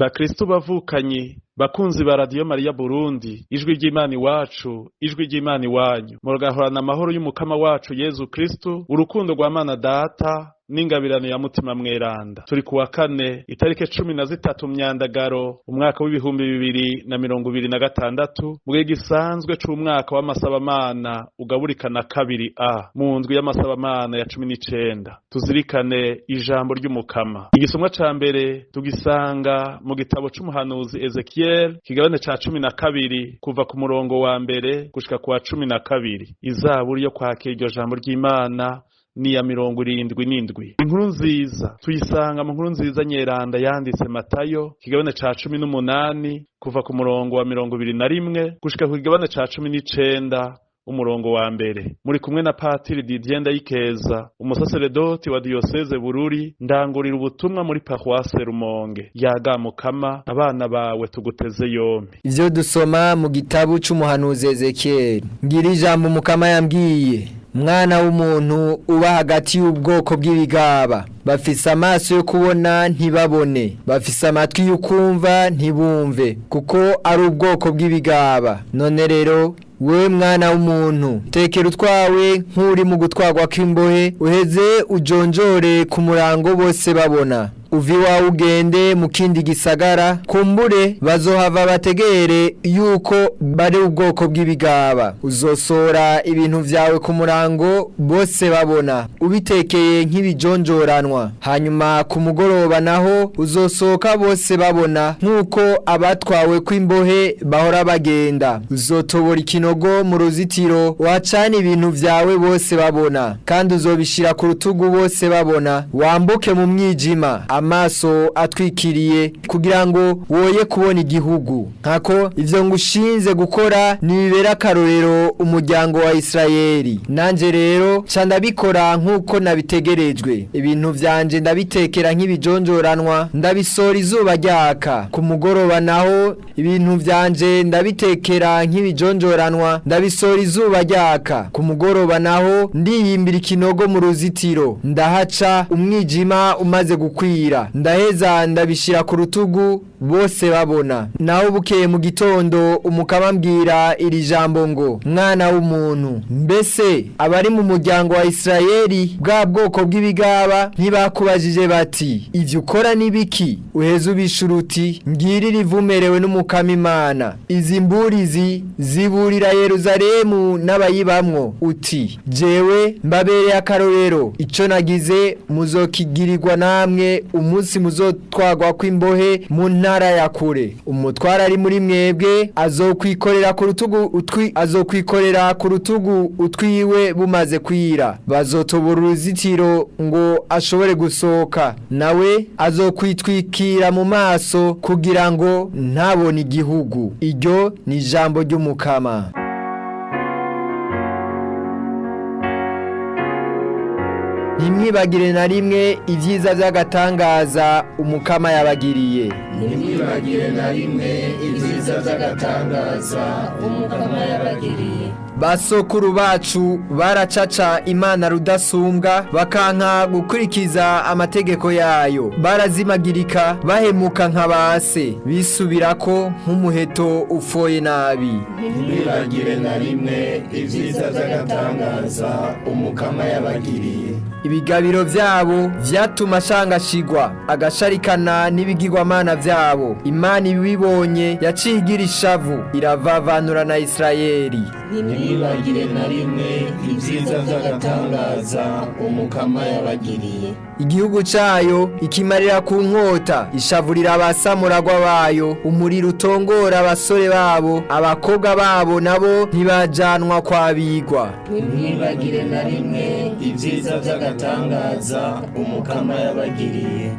Bakristo bavukanyi bakunzi ba Radio Maria Burundi, ijwi ry'Imana iwacu, ijwi ry'Imana iwanyu, muragahorana amahoro y'umukama wacu Yezu Kristo, urukundo rwa Mana Data n'ingabirano ya mutima mweranda. Turi kuwa kane itarike 13 Myandagaro umwaka w'ibihumbi 2026 mu gihe gisanzwe c'umwaka w'amasabamana ugaburikana kabiri mu ndwi y'amasabamana ya 19. Tuzirikane ijambo ry'umukama. Igisomwa ca mbere tugisanga mu gitabo c'umuhanuzi Ezekiel kigabane ca 12 kuva ku murongo wa mbere gushika ku wa 12. Izaburi yo kwakira iryo jambo ry'Imana ni ya 77. Inkuru nziza tuyisanga mu nkuru nziza nyeranda yanditse Matayo kigabane ca 18 kuva ku murongo wa 21 gushika ku kigabane ca 19 umurongo wa mbere. Muri kumwe na Patiri Didier Ndayikeza, umusaseredoti wa Diocese Bururi, ndangurira ubutumwa muri Paroisse Rumonge. Yaga Mukama, abana bawe tuguteze yompi. Ivyo dusoma mu gitabu c'umuhanuzi Ezekiel. Ngira ijambo Mukama yambwiye: mwana w'umuntu, uba hagati y'ubwoko bw'ibigaba. Bafise amaso yo kubona ntibabone, bafise amatwi yo kumva ntibumve, kuko ari ubwoko bw'ibigaba. None rero we mwana w'umuntu, tekera utwawe nk'uri mu gutwagwa kw'imbohe, uheze ujonjore ku murango bose babona. Uvi wawe ugende mu kindi gisagara, kumbure bazohava bategere yuko bari ubwoko bw'ibigaba. Uzosora ibintu vyawe ku murango bose babona, ubitekeye nk'ibijonjoranwa. Hanyuma ku mugoroba naho uzosohoka bose babona, nk'uko abatwawe kw'imbohe bahora bagenda. Uzotobora ikinogo mu ruzitiro, wacana ibintu vyawe bose babona, kandi uzobishira ku rutugu bose babona. Wambuke mu mwijima, amaso atwikiriye, kugira ngo woye kubona igihugu. Nkako ivyo ngushinze gukora nibibera akarorero umuryango wa Isirayeli. Nanje rero ca ndabikora nk'uko nabitegerejwe. Ibintu vyanje ndabitekera nk'ibijonjoranwa, ndabisora izuba ryaka. Ku mugoroba naho ibintu vyanje ndabitekera nk'ibijonjoranwa, ndabisora izuba ryaka. Ku mugoroba naho ndiyimbira ikinogo mu ruzitiro, ndahaca umwijima umaze gukwira. Ndaheza ndabishira ku rutugu bose babona. Naho bukeye mu gitondo umukama mbwira iri jambo ngo: mwana w'umuntu, mbese abari mu muryango wa Isirayeli bwa bwoko bw'ibigaba ntibakubajije bati ivyo ukora nibiki? Uheze ubishura uti ngirira ivumerewe n'umukama Imana. Izi mburizi ziburira Yerusalemu n'abayibamwo uti jewe mbabereye akarorero, ico nagize muzokigirirwa namwe umunsi muzotwagwa kw'imbohe mu ntara ya kure. Umutwara ari muri mwebwe azokwikorera ku rutugu utwiwe bumaze kwira. Bazotobora uruzitiro ngo ashobore gusohoka, nawe azokwitwikira mu maso kugira ngo ntabone igihugu. Iryo ni ijambo ry'umukama. Nimwibagire na rimwe ivyiza vy'agatangaza umukama yabagiriye. Nimwibagire na rimwe ivyiza vy'agatangaza umukama yabagiriye. Basokuru bacu baracaca Imana rudasumbwa, bakanka gukurikiza amategeko yayo. Barazimagirika bahemuka nk'abase, bisubirako nk'umuheto ufoye nabi. Nimwibagire na rimwe ivyiza vy'agatangaza umukama yabagiriye. Ibigabiro vyabo vyatuma ashangashigwa, agasharikana n'ibigirwamana vyabo. Imana ibibonye yacigira ishavu, iravavanura na Isirayeli. Nimwibagire na rimwe ivyiza vy'agatangaza umukama yabagiriye. Igihugu cayo ikimarira ku nkota, ishavurira abasamuragwa bayo. Umuriro utongora abasore babo, abakobwa babo nabo ntibajanwa kwabigwa. Nimwibagire na rimwe ivyiza vy'agatangaza umukama yabagiriye.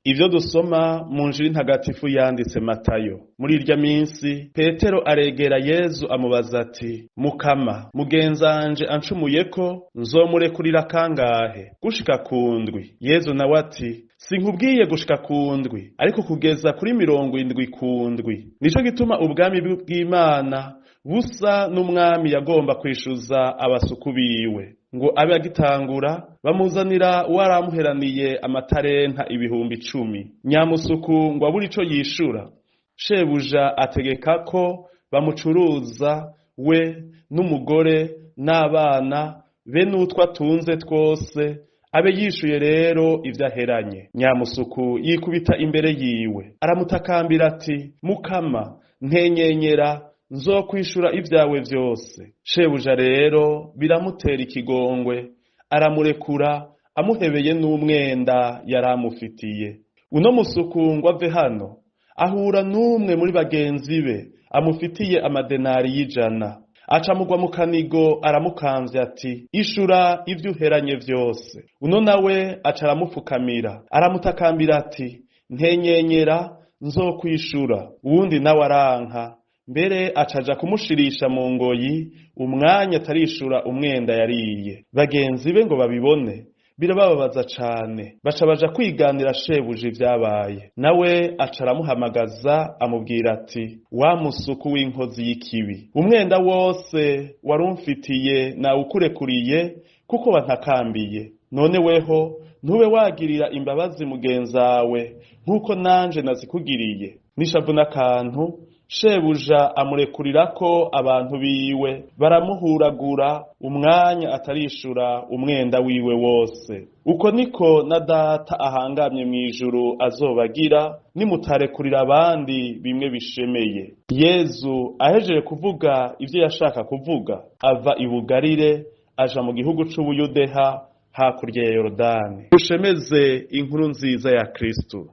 Ivyo dusoma mu Njiri ntagatifu yanditse Matayo. Muri irya minsi Petero aregera Yezu amubaza ati, Mukama, mugenzanje ancumuyeko nzomurekurira kangahe? Gushika kundwi. Yezu nawe ati, sinkubwiye gushika kundwi, ariko kugeza kuri 70 kundwi. Nico gituma ubwami bw'Imana busa n'umwami yagomba kwishuza abasuku biwe, ngo abe agitangura bamuzanira uwaramuheraniye amatarenta 10,000. Nyamusuku ngo aburi ico yishura, shebuja ategeka ko bamucuruza we n'umugore n'abana be n'utwo atunze twose, abe yishuye rero ivyo aheranye. Nyamusuku yikubita imbere yiwe aramutakambira ati, Mukama, ntenyenyera nzokwishura ivyawe vyose. Shebuja rero biramutera ikigongwe, aramurekura amuhebeye n'umwenda yaramufitiye. Uno musuku ngo ave hano ahura n'umwe muri bagenzi be amufitiye amadenari 100. Acamugwa mu kanigo aramukamvya ati, ishura ivyo uheranye vyose. Uno nawe acaramupfukamira aramutakambira ati, ntenyenyera nzokwishura. Uwundi nawe aranka, mbere acaja kumushirisha mu ngoyi umwanya atarishura umwenda yariye. Bagenzi be ngo babibone birabababaza cane, baca baja kwiganira shebuja ivyabaye. Nawe acaramuhamagaza amubwira ati, wa musuku w'inkozi y'ikibi, umwenda wose warumfitiye nawukurekuriye kuko bantakambiye. None weho ntube wagirira imbabazi mugenzawe nkuko nanje nazikugiriye. Nishavu n'akantu shebuja amurekurira abantu biwe baramuhuragura umwanya atarishura umwenda wiwe wose. Uko niko na Data ahangamye mw'ijuru azobagira nimutarekurira abandi bimwe bishemeye. Yezu ahejeje kuvuga ivyo yashaka kuvuga, ava ibugarire aja mu gihugu c'Ubuyudeha hakurya ya Yorodani. Dushemeze inkuru nziza ya Kristo.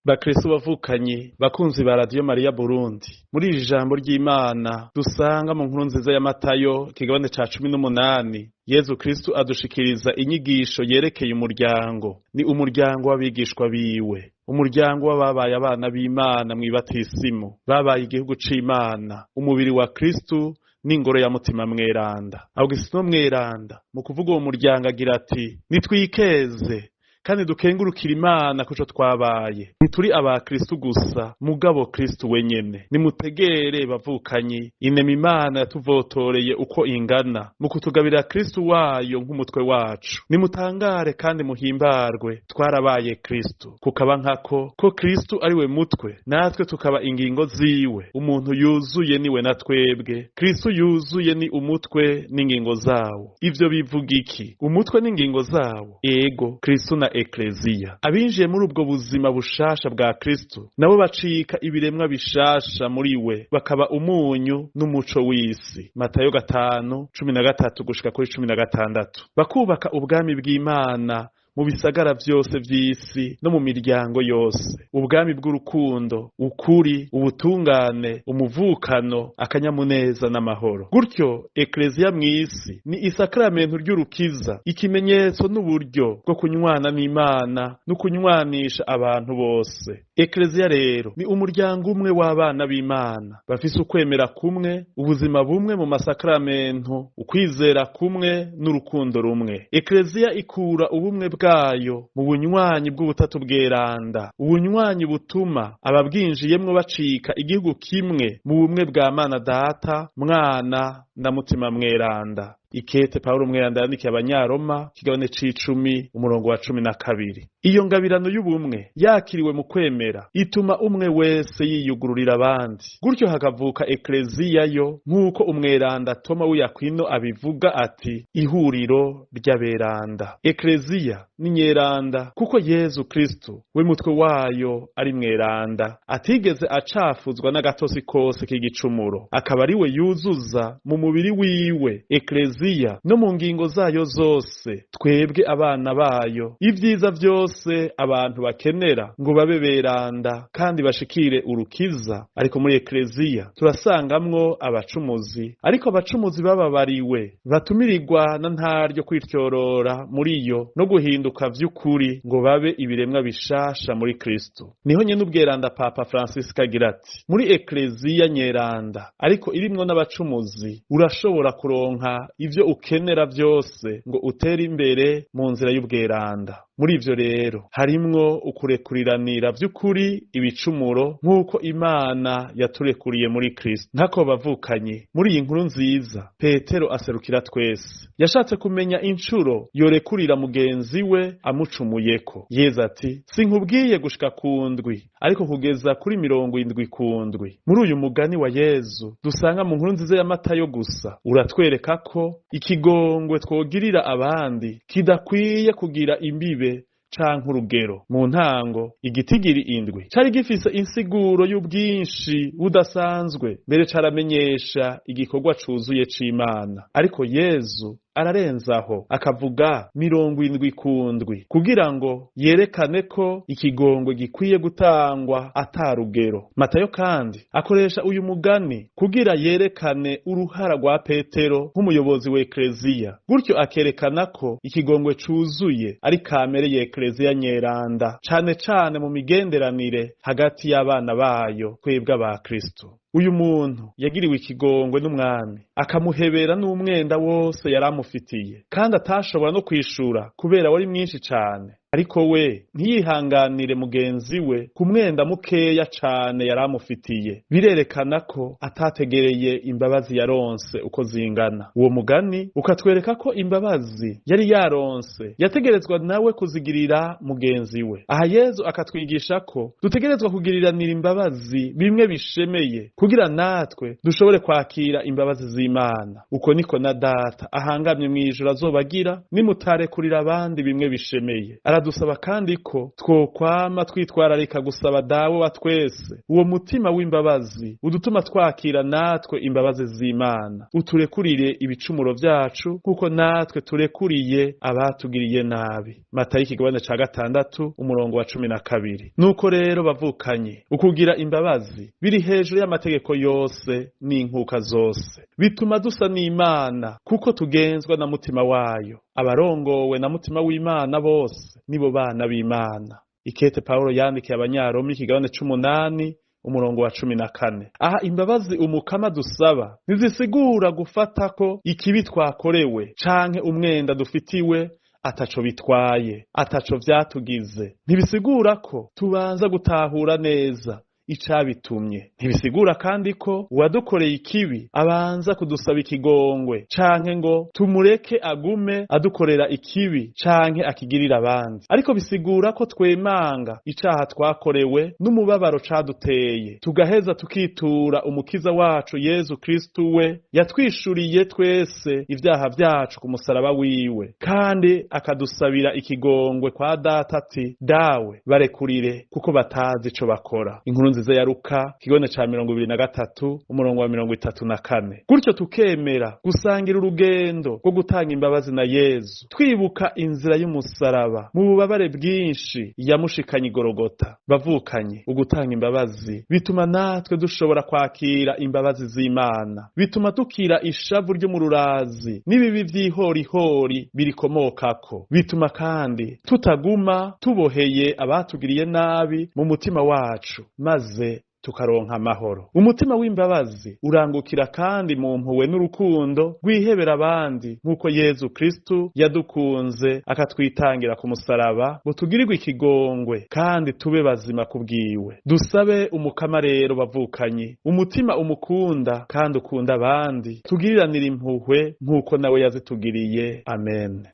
Bakristo bavukanyi bakunzi ba Radio Maria Burundi, muri iri jambo ry'Imana dusanga mu nkuru nziza ya Matayo kigabane ca 18, Yezu Kristo adushikiriza inyigisho yerekeye umuryango. Ni umuryango w'abigishwa biwe, umuryango w'ababaye abana b'Imana mw'ibatisimu, babaye igihugu c'Imana, umubiri wa Kristo n'ingoro ya mutima mweranda. Augustino Mweranda mu kuvuga uwo muryango agira ati, nitwikeze kandi dukengurukira Imana kuco twabaye. Ntituri aba Kristo gusa, mugabo Kristo wenyene. Nimutegere bavukanyi inema Imana yatuvotoreye uko ingana mu kutugabira Kristo wayo nk'umutwe wacu. Nimutangare kandi muhimbarwe, twarabaye Kristo kukaba nkako ko Kristo ari we mutwe, natwe tukaba ingingo ziwe. Umuntu yuzuye niwe na twebwe, Kristo yuzuye ni umutwe n'ingingo zawo. Ivyo bivuga iki? Umutwe n'ingingo zawo, ego Kristo na Eklezia. Abinjiye muri ubwo buzima bushasha bwa Kristo nabo bacika ibiremwa bishasha muri we, bakaba umunyu n'umuco w'isi. Matayo 5:13 gushika kuri 16. Bakubaka ubwami bw'Imana mu bisagara vyose vy'isi no mu miryango yose. Ubwami bw'urukundo, ukuri, ubutungane, umuvukano, akanyamuneza n'amahoro. Gutyo Eklezia mw'isi ni isakramento ry'urukiza, ikimenyetso n'uburyo bwo kunywana n'Imana no kunywanisha abantu bose. Eklezia rero ni umuryango umwe w'abana b'Imana bafise ukwemera kumwe, ubuzima bumwe mu masakramento, ukwizera kumwe n'urukundo rumwe. Eklezia ikura ubumwe bwayo mu bunywanyi bw'ubutatu bweranda, ubunywanyi butuma ababwinjiyemwo bacika igihugu kimwe mu bumwe bwa Mana Data, Mwana na Mutima Mweranda. Ikete Pawulo umweranda yandikiye Abanyaroma kigabane c'icumi umurongo wa 12. Iyo ngabirano y'ubumwe yakiriwe mu kwemera ituma umwe wese yiyugururira abandi. Gutyo hakavuka ekleziya yo nk'uko umweranda Toma w'Akwino abivuga ati ihuriro ry'aberanda. Ekleziya ni nyeranda kuko Yezu Kristo we mutwe wayo ari mweranda atigeze acafuzwa n'agatosi kose k'igicumuro, akaba ari we yuzuza mu mubiri wiwe ekleziya no mu ngingo zayo zose twebwe abana bayo ivyiza vyose abantu bakenera ngo babe beranda kandi bashikire urukiza. Ariko muri ekleziya turasangamwo abacumuzi, ariko abacumuzi bababariwe batumirirwa na ntaryo kwityorora muri yo no guhinduka vy'ukuri ngo babe ibiremwa bishasha muri Kristo. Niho nyene ubweranda Papa Francis agira ati muri ekleziya nyeranda ariko irimwo n'abacumuzi urashobora kuronka ivyo ukenera vyose ngo utere imbere mu nzira y'ubweranda. Muri ivyo rero harimwo ukurekuriranira vy'ukuri ibicumuro nk'uko Imana yaturekuriye muri Kristo. Ntako bavukanye muri iyi nkuru nziza Petero aserukira twese yashatse kumenya incuro yorekurira mugenzi we amucumuyeko. Yezu ati sinkubwiye gushika ku ndwi ariko kugeza kuri 70 ku ndwi. Muri uyu mugani wa Yezu dusanga mu nkuru nziza ya Matayo gusa uratwereka ko ikigongwe twogirira abandi kidakwiye kugira imbibe canke urugero. Mu ntango igitigiri indwi cari gifise insiguro y'ubwinshi budasanzwe, mbere caramenyesha igikorwa cuzuye c'Imana. Ariko Yezu ararenzaho akavuga 70 ku ndwi kugira ngo yerekane ko ikigongwe gikwiye gutangwa atarugero. Matayo kandi akoresha uyu mugani kugira yerekane uruhara rwa Petero nk'umuyobozi wa ekleziya, gutyo akerekana ko ikigongwe cuzuye ari kamere ya ekleziya nyeranda, cane cane mu migenderanire hagati y'abana bayo twebwe aba Kristo. Uyu muntu yagiriwe ikigongwe n'umwami akamuhebera n'umwenda wose yaramufitiye kandi atashobora no kwishura kubera wari mwinshi cane, ariko we ntiyihanganire mugenzi we ku mwenda mukeya cane yaramufitiye. Birerekana ko atategereye imbabazi yaronse uko zingana. Uwo mugani ukatwereka ko imbabazi yari yaronse yategerezwa nawe kuzigirira mugenzi we. Aha Yezu akatwigisha ko dutegerezwa kugiriranira imbabazi bimwe bishemeye kugira natwe dushobore kwakira imbabazi z'Imana. Uko niko na Data ahangamye mw'ijuru azobagira nimutarekurira abandi bimwe bishemeye. Aradusaba kandi ko twokwama twitwararika gusaba Dawe wa twese uwo mutima w'imbabazi udutuma twakira natwe imbabazi z'Imana. Uturekurire ibicumuro vyacu kuko natwe turekuriye abatugiriye nabi. Matayo ikigabane ca 6 umurongo wa 12. Nuko rero bavukanye ukugira imbabazi biri hejuru y'amategeko yose n'inkuka zose, bituma dusa n'Imana kuko tugenzwa na mutima wayo. Abarongowe na mutima w'Imana bose nibo bana b'Imana. Ikete Pawulo yandikiye Abanyaroma ikigabane c'8 umurongo wa 14. Aha imbabazi umukama dusaba ntizisigura gufata ko ikibi twakorewe canke umwenda dufitiwe ataco bitwaye, ataco vyatugize. Ntibisigura ko tubanza gutahura neza icabitumye. Ntibisigura kandi ko uwadukoreye ikibi abanza kudusaba ikigongwe canke ngo tumureke agume adukorera ikibi canke akigirira abandi, ariko bisigura ko twemanga icaha twakorewe n'umubabaro caduteye, tugaheza tukitura umukiza wacu Yezu Kristo we yatwishuriye twese ivyaha vyacu ku musaraba wiwe, kandi akadusabira ikigongwe kwa Data ati dawe barekurire kuko batazi ico bakora. Inkuru nziza ya Luka kigabane ca 23 umurongo wa 34. Gutyo tukemera gusangira urugendo rwo gutanga imbabazi na Yezu, twibuka inzira y'umusaraba mu bubabare bwinshi yamushikanye Igorogota. Bavukanye ugutanga imbabazi bituma natwe dushobora kwakira imbabazi z'Imana, bituma tukira ishavu ryo mu rurazi n'ibibi vy'ihorihori birikomokako, bituma kandi tutaguma tuboheye abatugiriye nabi mu mutima wacu, maze tukaronka amahoro. Umutima w'imbabazi urangukira kandi mu mpuhwe n'urukundo rwihebera abandi nk'uko Yezu Kristu yadukunze akatwitangira ku musaraba ngo tugirirwe ikigongwe kandi tube bazima kubwiwe. Dusabe umukama rero bavukanyi umutima umukunda kandi ukunda abandi, tugiriranira impuhwe nk'uko nawe yazitugiriye. Amen.